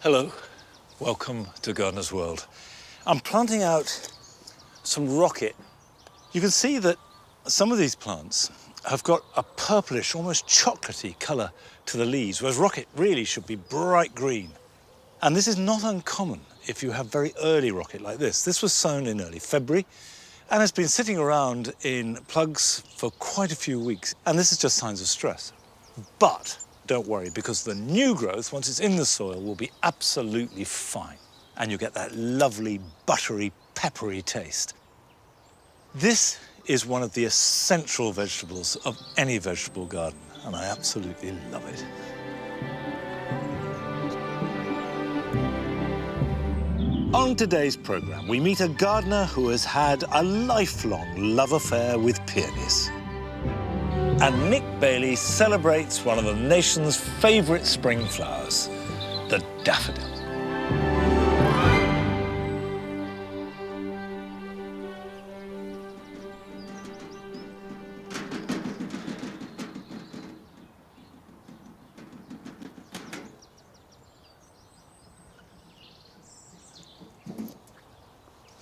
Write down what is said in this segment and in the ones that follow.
Hello, welcome to Gardener's World. I'm planting out some rocket. You can see that some of these plants have got a purplish, almost chocolatey colour to the leaves, whereas rocket really should be bright green. And this is not uncommon if you have very early rocket like this. This was sown in early February and has been sitting around in plugs for quite a few weeks. And this is just signs of stress. But don't worry, because the new growth, once it's in the soil, will be absolutely fine. And you get that lovely, buttery, peppery taste. This is one of the essential vegetables of any vegetable garden, and I absolutely love it. On today's programme, we meet a gardener who has had a lifelong love affair with peonies. And Nick Bailey celebrates one of the nation's favourite spring flowers, the daffodil.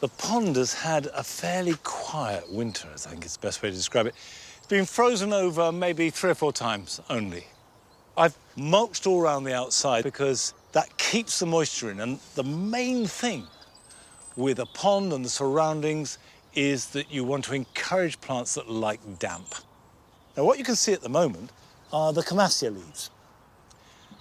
The pond has had a fairly quiet winter, I think is the best way to describe it. It's been frozen over maybe 3 or 4 times only. I've mulched all around the outside because that keeps the moisture in. And the main thing with a pond and the surroundings is that you want to encourage plants that like damp. Now, what you can see at the moment are the Camassia leaves.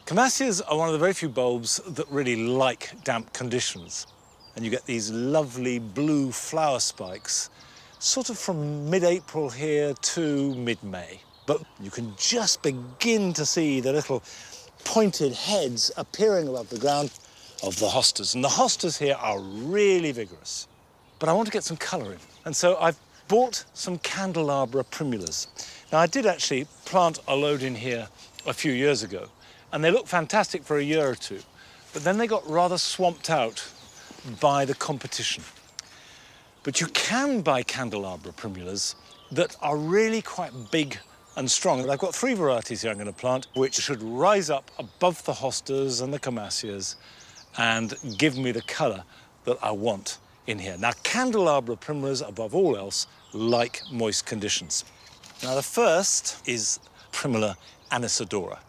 Camassias are one of the very few bulbs that really like damp conditions. And you get these lovely blue flower spikes, sort of from mid-April here to mid-May. But you can just begin to see the little pointed heads appearing above the ground of the hostas. And the hostas here are really vigorous. But I want to get some colour in. And so I've bought some candelabra primulas. Now, I did actually plant a load in here a few years ago, and they looked fantastic for a year or two. But then they got rather swamped out by the competition. But you can buy candelabra primulas that are really quite big and strong. And I've got 3 varieties here I'm going to plant, which should rise up above the hostas and the Camassias and give me the colour that I want in here. Now, candelabra primulas, above all else, like moist conditions. Now, the first is Primula anisadora.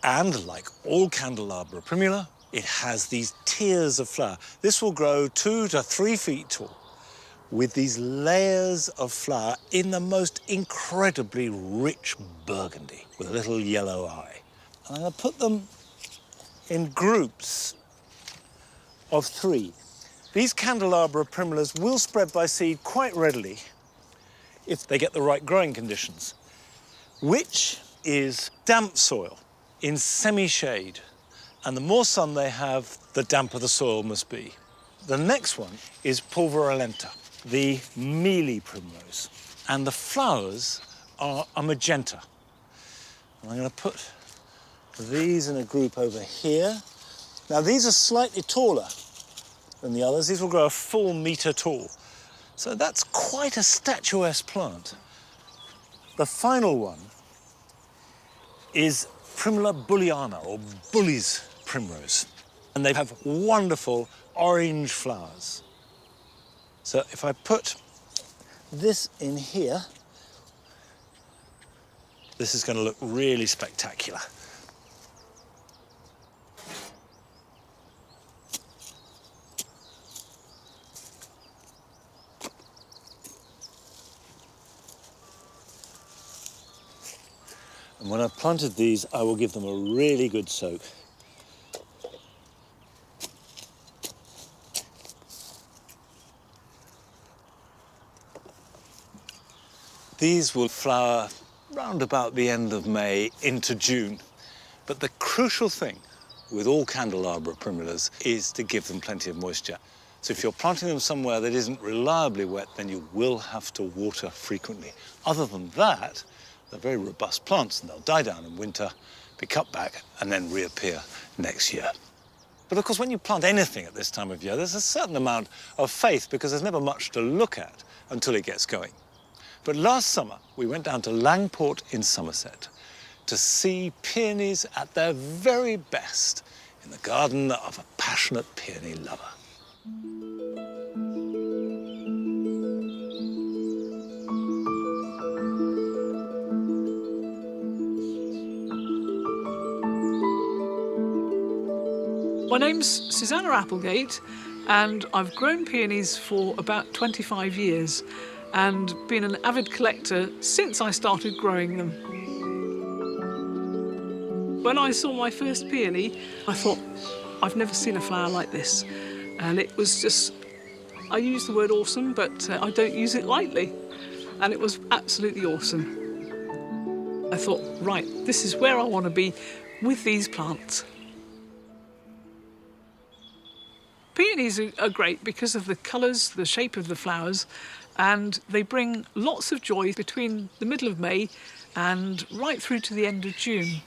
And like all candelabra primula, it has these tiers of flower. This will grow 2 to 3 feet tall with these layers of flower in the most incredibly rich burgundy with a little yellow eye. And I'm going to put them in groups of 3. These candelabra primulas will spread by seed quite readily if they get the right growing conditions, which is damp soil in semi-shade. And the more sun they have, the damper the soil must be. The next one is pulverulenta, the mealy primrose. And the flowers are a magenta. And I'm going to put these in a group over here. Now, these are slightly taller than the others. These will grow a full metre tall. So that's quite a statuesque plant. The final one is Primula bulliana, or Bully's primrose. And they have wonderful orange flowers. So if I put this in here, this is going to look really spectacular. And when I've planted these, I will give them a really good soak. These will flower round about the end of May into June. But the crucial thing with all candelabra primulas is to give them plenty of moisture. So if you're planting them somewhere that isn't reliably wet, then you will have to water frequently. Other than that, they're very robust plants, and they'll die down in winter, be cut back, and then reappear next year. But of course, when you plant anything at this time of year, there's a certain amount of faith, because there's never much to look at until it gets going. But last summer, we went down to Langport in Somerset to see peonies at their very best in the garden of a passionate peony lover. My name's Susanna Applegate, and I've grown peonies for about 25 years and been an avid collector since I started growing them. When I saw my first peony, I thought, I've never seen a flower like this. And it was just, I use the word awesome, but I don't use it lightly. And it was absolutely awesome. I thought, right, this is where I want to be with these plants. Peonies are great because of the colours, the shape of the flowers, and they bring lots of joy between the middle of May and right through to the end of June.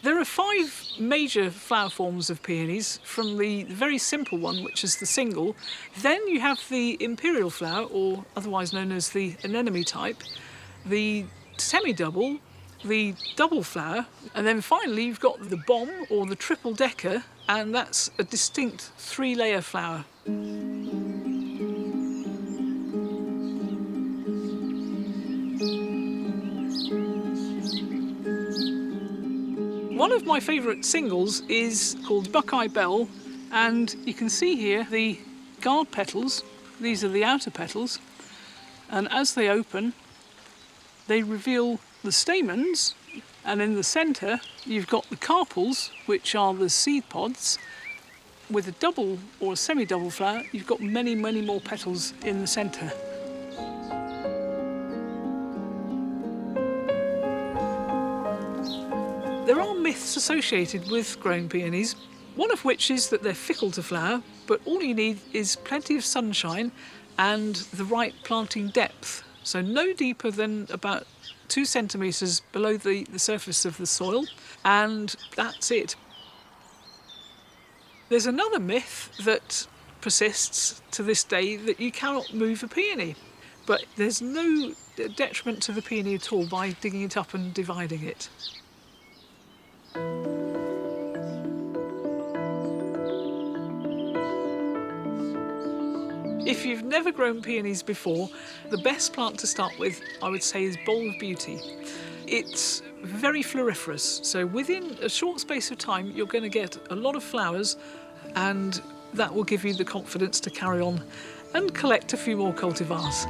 There are 5 major flower forms of peonies, from the very simple one, which is the single. Then you have the imperial flower, or otherwise known as the anemone type, the semi-double, the double flower, and then finally you've got the bomb or the triple decker, and that's a distinct 3-layer flower. One of my favourite singles is called Buckeye Bell, and you can see here the guard petals. These are the outer petals, and as they open they reveal the stamens, and in the centre you've got the carpels, which are the seed pods. With a double or a semi-double flower, you've got many, many more petals in the centre. There are myths associated with growing peonies, one of which is that they're fickle to flower, but all you need is plenty of sunshine and the right planting depth. So no deeper than about 2 centimetres below the surface of the soil, and that's it. There's another myth that persists to this day, that you cannot move a peony, but there's no detriment to the peony at all by digging it up and dividing it. If you've never grown peonies before, the best plant to start with, I would say, is Bowl of Beauty. It's very floriferous, so within a short space of time you're going to get a lot of flowers, and that will give you the confidence to carry on and collect a few more cultivars.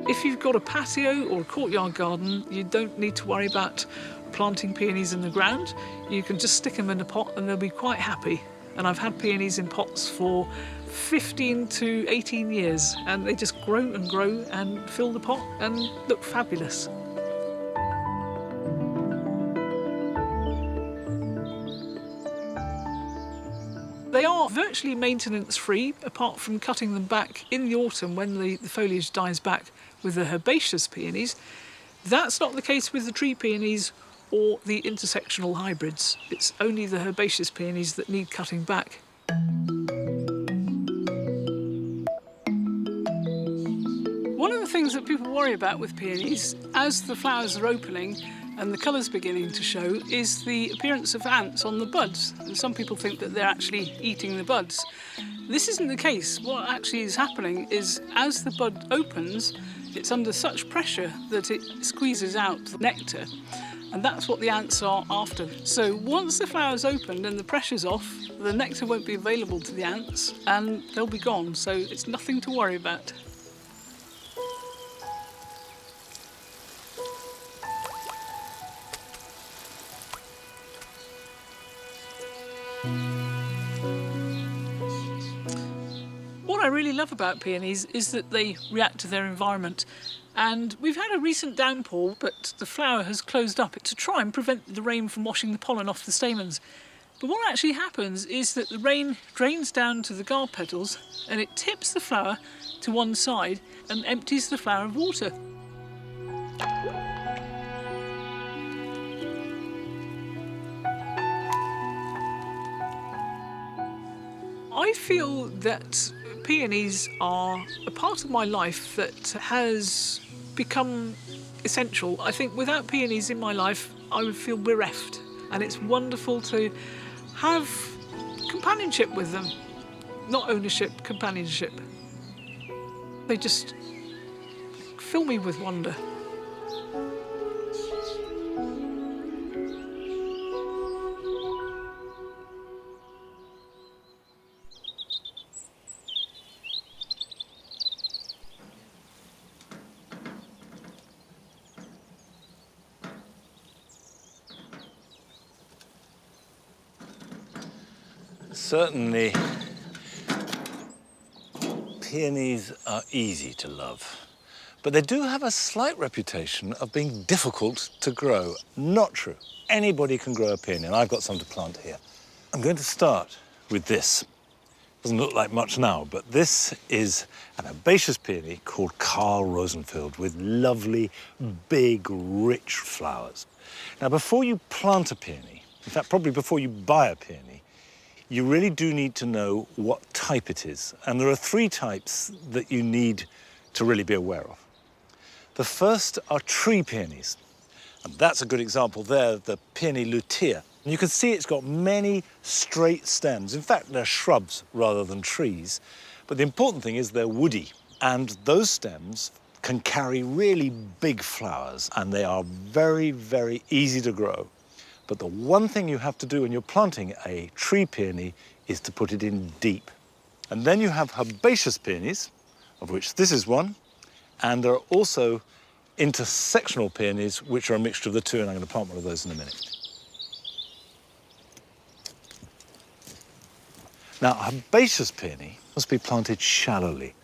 If you've got a patio or a courtyard garden, you don't need to worry about planting peonies in the ground. You can just stick them in a pot and they'll be quite happy. And I've had peonies in pots for 15 to 18 years, and they just grow and grow and fill the pot and look fabulous. They are virtually maintenance-free, apart from cutting them back in the autumn when the foliage dies back with the herbaceous peonies. That's not the case with the tree peonies or the intersectional hybrids. It's only the herbaceous peonies that need cutting back. One of the things that people worry about with peonies, as the flowers are opening and the colours beginning to show, is the appearance of ants on the buds. And some people think that they're actually eating the buds. This isn't the case. What actually is happening is, as the bud opens, it's under such pressure that it squeezes out the nectar. And that's what the ants are after. So once the flower's opened and the pressure's off, the nectar won't be available to the ants and they'll be gone. So it's nothing to worry about. What I really love about peonies is that they react to their environment. And we've had a recent downpour, but the flower has closed up to try and prevent the rain from washing the pollen off the stamens. But what actually happens is that the rain drains down to the guard petals and it tips the flower to one side and empties the flower of water. I feel that peonies are a part of my life that has become essential. I think without peonies in my life, I would feel bereft. And it's wonderful to have companionship with them. Not ownership, companionship. They just fill me with wonder. Certainly, peonies are easy to love, but they do have a slight reputation of being difficult to grow. Not true. Anybody can grow a peony, and I've got some to plant here. I'm going to start with this. Doesn't look like much now, but this is an herbaceous peony called Carl Rosenfield with lovely, big, rich flowers. Now, before you plant a peony, in fact, probably before you buy a peony, you really do need to know what type it is. And there are 3 types that you need to really be aware of. The first are tree peonies. And that's a good example there, the peony lutea. And you can see it's got many straight stems. In fact, they're shrubs rather than trees. But the important thing is they're woody. And those stems can carry really big flowers. And they are very, very easy to grow. But the one thing you have to do when you're planting a tree peony is to put it in deep. And then you have herbaceous peonies, of which this is one, and there are also intersectional peonies, which are a mixture of the two, and I'm going to plant one of those in a minute. Now, a herbaceous peony must be planted shallowly.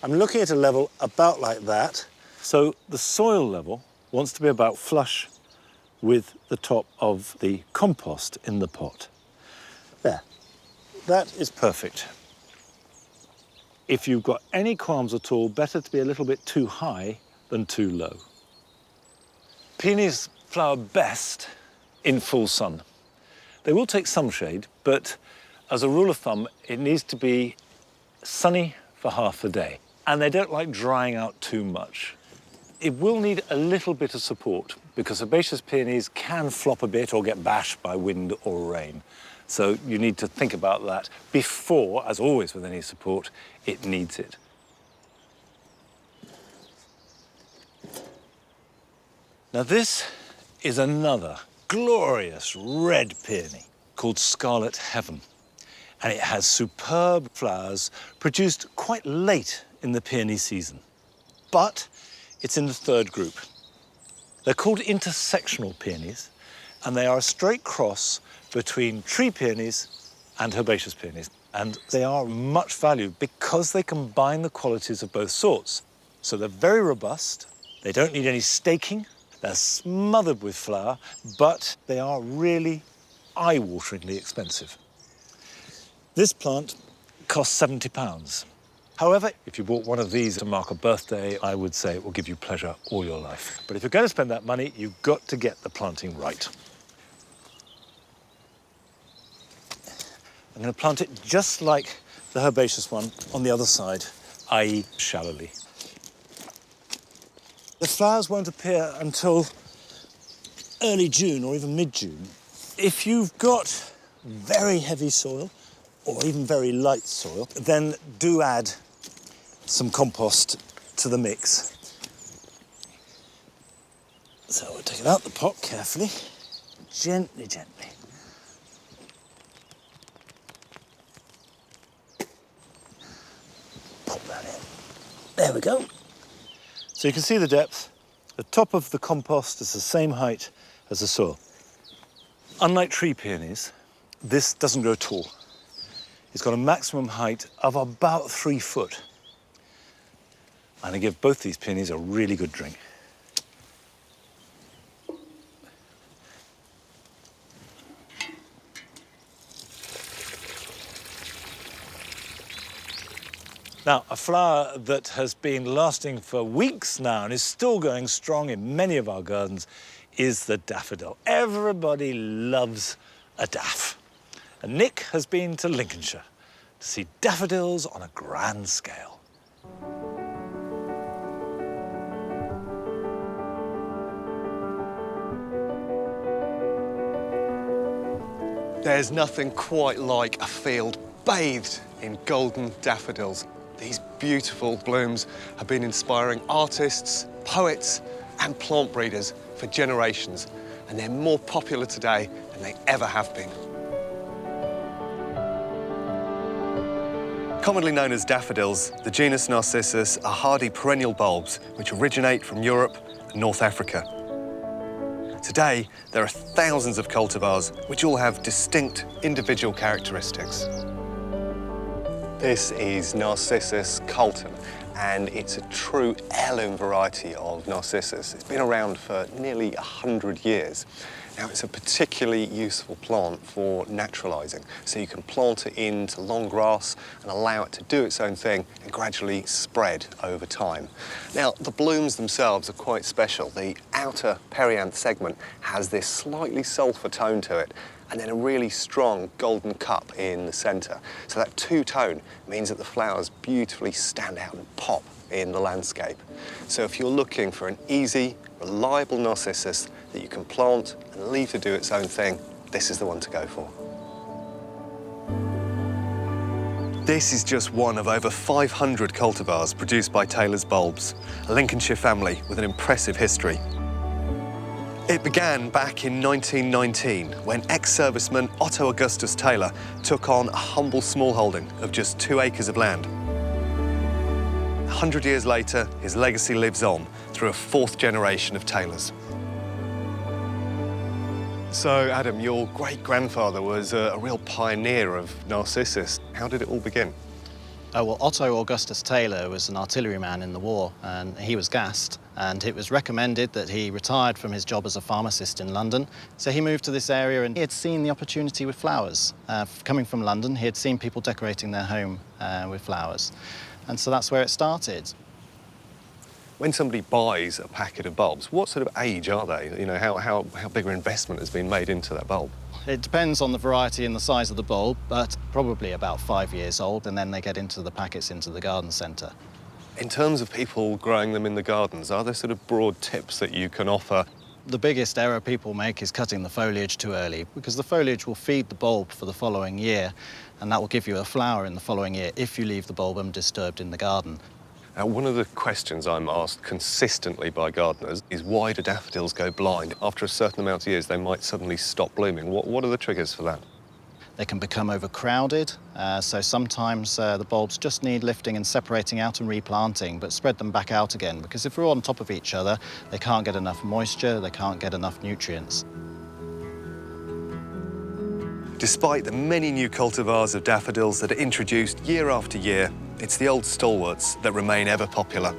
I'm looking at a level about like that. So the soil level wants to be about flush with the top of the compost in the pot. There, that is perfect. If you've got any qualms at all, better to be a little bit too high than too low. Peonies flower best in full sun. They will take some shade, but as a rule of thumb, it needs to be sunny for half the day. And they don't like drying out too much. It will need a little bit of support because herbaceous peonies can flop a bit or get bashed by wind or rain. So you need to think about that before, as always with any support, it needs it. Now this is another glorious red peony called Scarlet Heaven. And it has superb flowers produced quite late in the peony season. But it's in the 3rd group. They're called intersectional peonies, and they are a straight cross between tree peonies and herbaceous peonies. And they are much valued because they combine the qualities of both sorts. So they're very robust, they don't need any staking, they're smothered with flower, but they are really eye-wateringly expensive. This plant costs £70. However, if you bought one of these to mark a birthday, I would say it will give you pleasure all your life. But if you're going to spend that money, you've got to get the planting right. I'm going to plant it just like the herbaceous one on the other side, i.e. shallowly. The flowers won't appear until early June or even mid-June. If you've got very heavy soil, or even very light soil, then do add some compost to the mix. So we'll take it out the pot carefully, gently, gently. Pop that in. There we go. So you can see the depth. The top of the compost is the same height as the soil. Unlike tree peonies, this doesn't grow tall. It's got a maximum height of about 3 foot. And I give both these peonies a really good drink. Now, a flower that has been lasting for weeks now and is still going strong in many of our gardens is the daffodil. Everybody loves a daff. And Nick has been to Lincolnshire to see daffodils on a grand scale. There's nothing quite like a field bathed in golden daffodils. These beautiful blooms have been inspiring artists, poets, and plant breeders for generations, and they're more popular today than they ever have been. Commonly known as daffodils, the genus Narcissus are hardy perennial bulbs which originate from Europe and North Africa. Today, there are thousands of cultivars which all have distinct individual characteristics. This is Narcissus Colton, and it's a true heirloom variety of Narcissus. It's been around for nearly 100 years. Now, it's a particularly useful plant for naturalising, so you can plant it into long grass and allow it to do its own thing and gradually spread over time. Now, the blooms themselves are quite special. The outer perianth segment has this slightly sulphur tone to it, and then a really strong golden cup in the centre. So that two-tone means that the flowers beautifully stand out and pop in the landscape. So if you're looking for an easy, reliable Narcissus that you can plant and leave to do its own thing, this is the one to go for. This is just one of over 500 cultivars produced by Taylor's Bulbs, a Lincolnshire family with an impressive history. It began back in 1919 when ex-serviceman Otto Augustus Taylor took on a humble smallholding of just 2 acres of land. 100 years later, his legacy lives on through a 4th generation of Taylors. So, Adam, your great-grandfather was a real pioneer of Narcissus. How did it all begin? Well, Otto Augustus Taylor was an artilleryman in the war, and he was gassed. And it was recommended that he retired from his job as a pharmacist in London. So he moved to this area, and he had seen the opportunity with flowers. Coming from London, he had seen people decorating their home with flowers. And so that's where it started. When somebody buys a packet of bulbs, what sort of age are they? You know, how big an investment has been made into that bulb? It depends on the variety and the size of the bulb, but probably about 5 years old, and then they get into the packets into the garden centre. In terms of people growing them in the gardens, are there sort of broad tips that you can offer? The biggest error people make is cutting the foliage too early, because the foliage will feed the bulb for the following year, and that will give you a flower in the following year if you leave the bulb undisturbed in the garden. Now, one of the questions I'm asked consistently by gardeners is why do daffodils go blind? After a certain amount of years, they might suddenly stop blooming. What are the triggers for that? They can become overcrowded, so sometimes the bulbs just need lifting and separating out and replanting, but spread them back out again, because if they're on top of each other, they can't get enough moisture, they can't get enough nutrients. Despite the many new cultivars of daffodils that are introduced year after year, it's the old stalwarts that remain ever popular.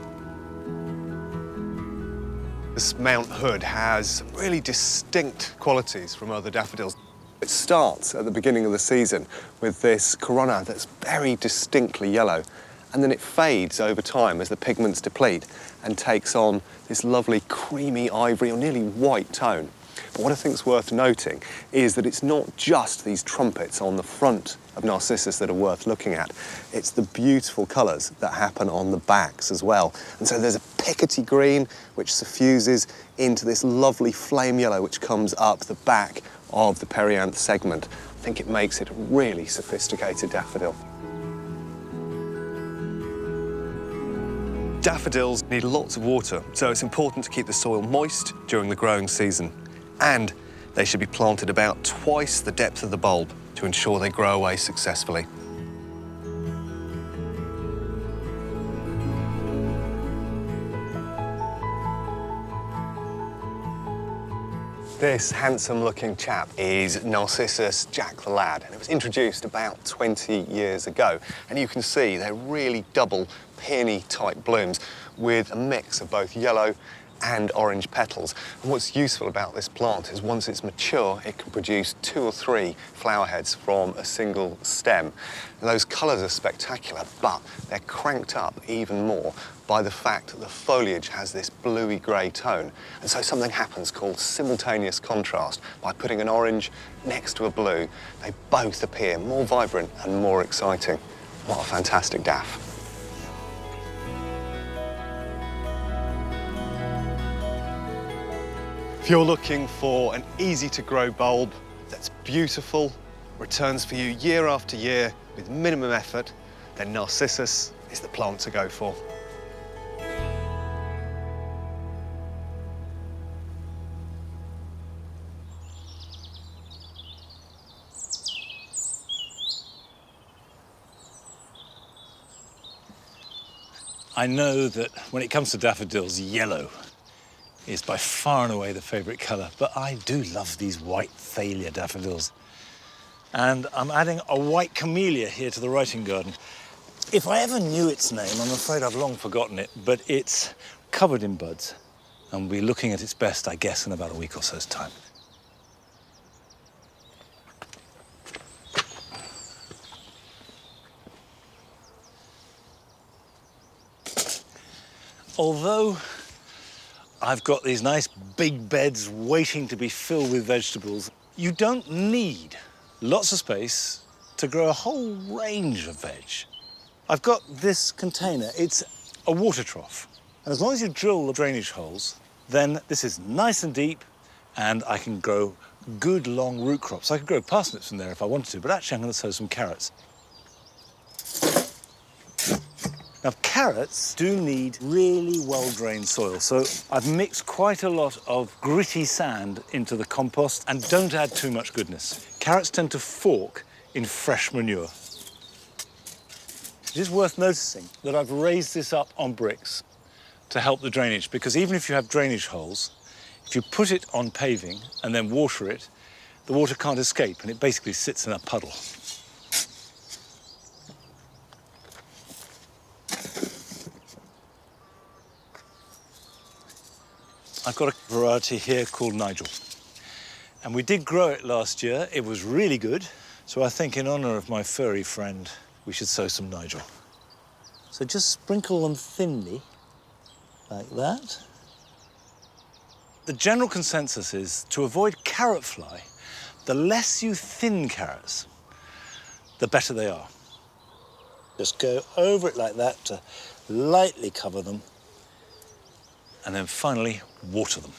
This Mount Hood has some really distinct qualities from other daffodils. It starts at the beginning of the season with this corona that's very distinctly yellow, and then it fades over time as the pigments deplete and takes on this lovely creamy ivory or nearly white tone. But what I think is worth noting is that it's not just these trumpets on the front of Narcissus that are worth looking at. It's the beautiful colours that happen on the backs as well. And so there's a pickety green which suffuses into this lovely flame yellow which comes up the back of the perianth segment. I think it makes it a really sophisticated daffodil. Daffodils need lots of water, so it's important to keep the soil moist during the growing season. And they should be planted about twice the depth of the bulb to ensure they grow away successfully. This handsome-looking chap is Narcissus Jack the Lad, and it was introduced about 20 years ago. And you can see they're really double peony-type blooms with a mix of both yellow and orange petals. And what's useful about this plant is once it's mature, it can produce 2 or 3 flower heads from a single stem. And those colours are spectacular, but they're cranked up even more by the fact that the foliage has this bluey grey tone. And so something happens called simultaneous contrast. By putting an orange next to a blue, they both appear more vibrant and more exciting. What a fantastic daff. If you're looking for an easy-to-grow bulb that's beautiful, returns for you year after year with minimum effort, then Narcissus is the plant to go for. I know that when it comes to daffodils, yellow is by far and away the favourite colour, but I do love these white thalia daffodils. And I'm adding a white camellia here to the writing garden. If I ever knew its name, I'm afraid I've long forgotten it, but it's covered in buds, and we'll be looking at its best, I guess, in about a week or so's time. Although I've got these nice big beds waiting to be filled with vegetables, you don't need lots of space to grow a whole range of veg. I've got this container. It's a water trough. And as long as you drill the drainage holes, then this is nice and deep, and I can grow good long root crops. I could grow parsnips in there if I wanted to, but actually I'm going to sow some carrots. Now, carrots do need really well-drained soil, so I've mixed quite a lot of gritty sand into the compost, and don't add too much goodness. Carrots tend to fork in fresh manure. It is worth noticing that I've raised this up on bricks to help the drainage, because even if you have drainage holes, if you put it on paving and then water it, the water can't escape, and it basically sits in a puddle. I've got a variety here called Nigel. And we did grow it last year. It was really good. So I think in honour of my furry friend, we should sow some Nigel. So just sprinkle them thinly, like that. The general consensus is to avoid carrot fly, the less you thin carrots, the better they are. Just go over it like that to lightly cover them. And then finally, water them.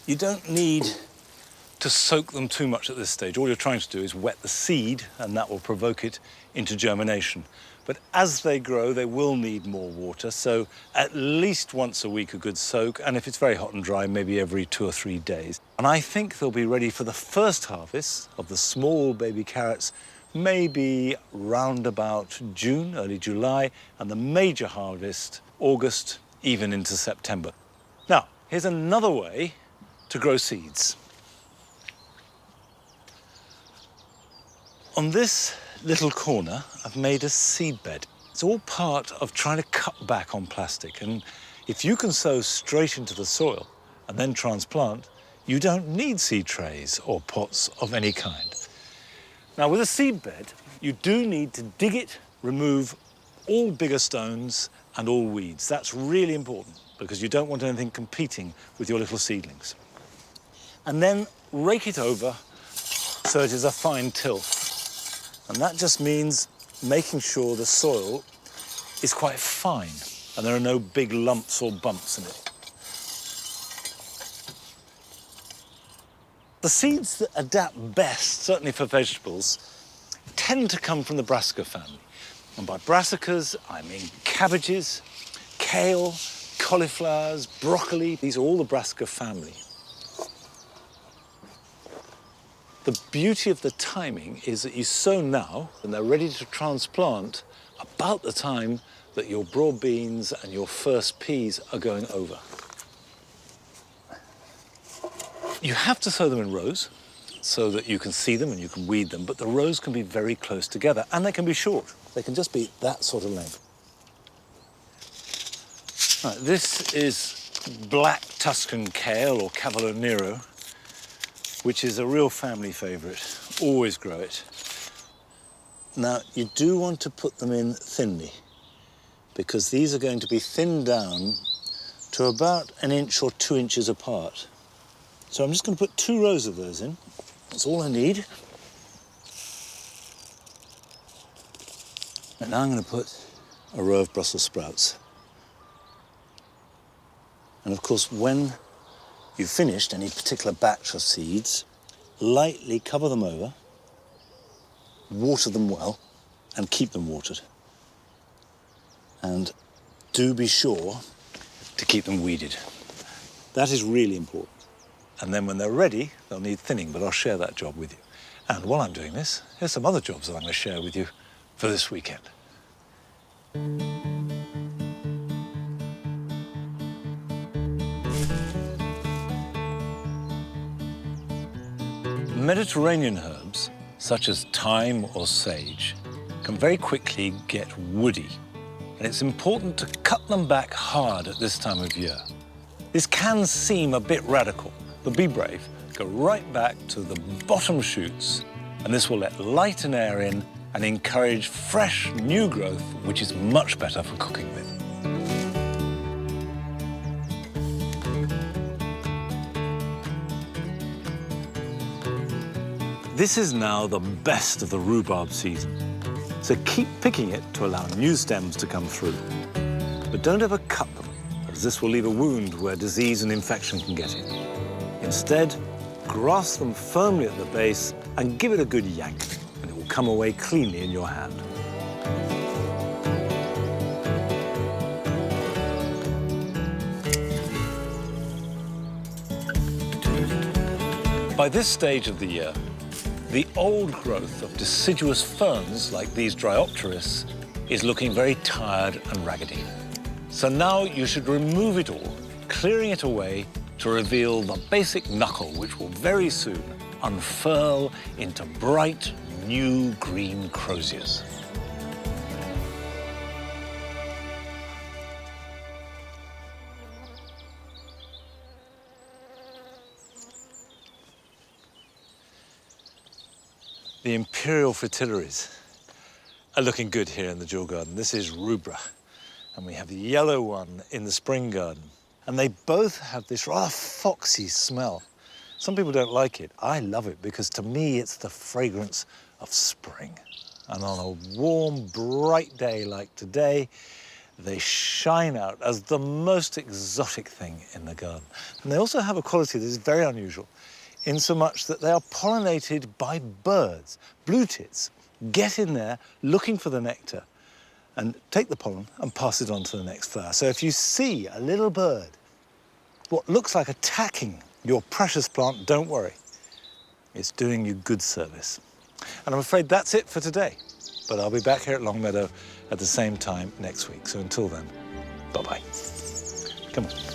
You don't need to soak them too much at this stage. All you're trying to do is wet the seed, and that will provoke it into germination. But as they grow, they will need more water, so at least once a week a good soak, and if it's very hot and dry, maybe every 2 or 3 days. And I think they'll be ready for the first harvest of the small baby carrots maybe round about June, early July, and the major harvest, August, even into September. Now, here's another way to grow seeds. On this little corner, I've made a seed bed. It's all part of trying to cut back on plastic, and if you can sow straight into the soil and then transplant, you don't need seed trays or pots of any kind. Now, with a seed bed, you do need to dig it, remove all bigger stones and all weeds. That's really important because you don't want anything competing with your little seedlings. And then rake it over so it is a fine till. And that just means making sure the soil is quite fine and there are no big lumps or bumps in it. The seeds that adapt best, certainly for vegetables, tend to come from the brassica family. And by brassicas, I mean cabbages, kale, cauliflowers, broccoli. These are all the brassica family. The beauty of the timing is that you sow now, and they're ready to transplant about the time that your broad beans and your first peas are going over. You have to sow them in rows so that you can see them and you can weed them, but the rows can be very close together, and they can be short. They can just be that sort of length. Right, this is black Tuscan kale, or Cavolo Nero, which is a real family favourite. Always grow it. Now, you do want to put them in thinly, because these are going to be thinned down to about 1 inch or 2 inches apart. So I'm just going to put 2 rows of those in. That's all I need. And now I'm going to put a row of Brussels sprouts. And of course, when you've finished any particular batch of seeds, lightly cover them over, water them well, and keep them watered. And do be sure to keep them weeded. That is really important. And then when they're ready, they'll need thinning, but I'll share that job with you. And while I'm doing this, here's some other jobs that I'm going to share with you for this weekend. Mediterranean herbs, such as thyme or sage, can very quickly get woody, and it's important to cut them back hard at this time of year. This can seem a bit radical, but be brave. Go right back to the bottom shoots, and this will let light and air in and encourage fresh, new growth, which is much better for cooking with. This is now the best of the rhubarb season, so keep picking it to allow new stems to come through. But don't ever cut them, as this will leave a wound where disease and infection can get in. Instead, grasp them firmly at the base and give it a good yank, and it will come away cleanly in your hand. By this stage of the year, the old growth of deciduous ferns like these Dryopteris is looking very tired and raggedy. So now you should remove it all, clearing it away to reveal the basic knuckle, which will very soon unfurl into bright, new green croziers. The imperial fritillaries are looking good here in the jewel garden. This is rubra, and we have the yellow one in the spring garden. And they both have this rather foxy smell. Some people don't like it. I love it because to me it's the fragrance of spring. And on a warm, bright day like today, they shine out as the most exotic thing in the garden. And they also have a quality that is very unusual, in so much that they are pollinated by birds. Blue tits get in there looking for the nectar and take the pollen and pass it on to the next flower. So if you see a little bird, what looks like attacking your precious plant, don't worry. It's doing you good service. And I'm afraid that's it for today. But I'll be back here at Longmeadow at the same time next week. So until then, bye-bye. Come on.